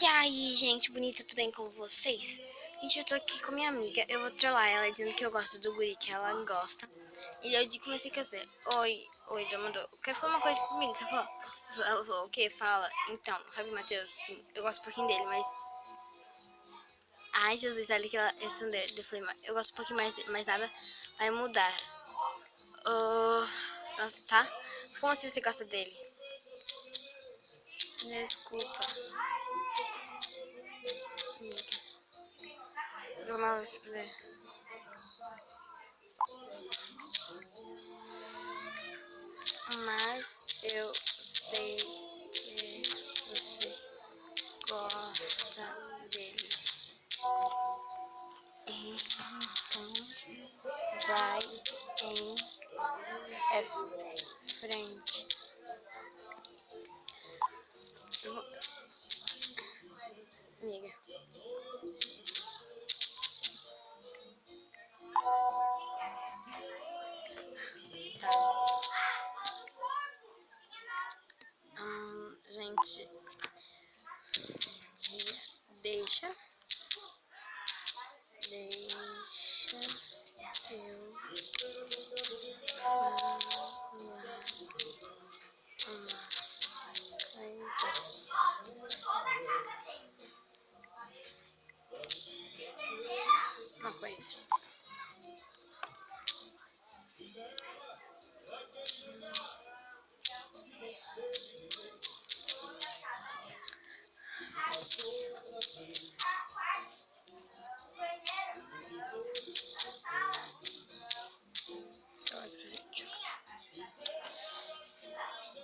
E aí, gente bonita, tudo bem com vocês? Gente, eu tô aqui com minha amiga. Eu vou trollar ela dizendo que eu gosto do guri, que ela gosta. E eu comecei a dizer: Oi, mandou. Quero falar uma coisa comigo. Quer falar? Ela falou: O que? Fala. Então, sabe, Matheus? Sim, eu gosto um pouquinho dele, mas. Ai, Jesus, olha que ela respondeu. Eu falei: Eu gosto um pouquinho mais dele, mas nada vai mudar. Tá? Como assim você gosta dele? Desculpa. Vamos ver. Mas eu sei que você gosta dele. Então vai em frente. Amiga. Tá. Gente. Deixa eu falar uma coisa.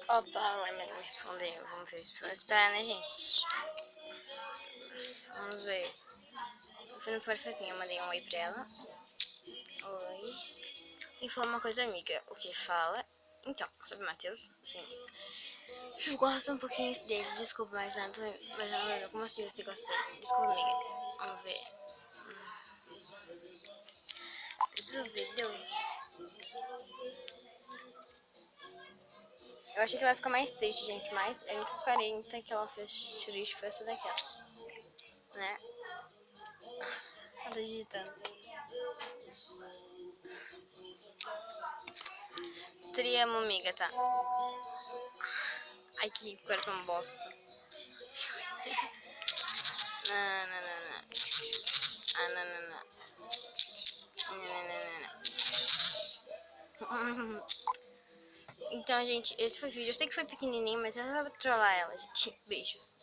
Ó, tá, ela me respondeu. Vamos ver. Vamos esperar, né, gente? Vamos ver. Eu fui no superfazinho, eu mandei um oi pra ela. Oi. E falou uma coisa, amiga. O que fala? Então, sabe, Matheus? Sim. Eu gosto um pouquinho dele, desculpa, mas nada. Como assim você gosta dele? Desculpa, amiga. Vamos ver. Deu. Eu achei que ela ia ficar mais triste, gente, mas a única carenta que ela fez triste foi essa daquela, né? Ela tá digitando. Te amo, amiga, tá? Ai, que coração bosta. Não. Não. Então, gente, esse foi o vídeo. Eu sei que foi pequenininho, mas eu vou trollar ela, gente. Beijos.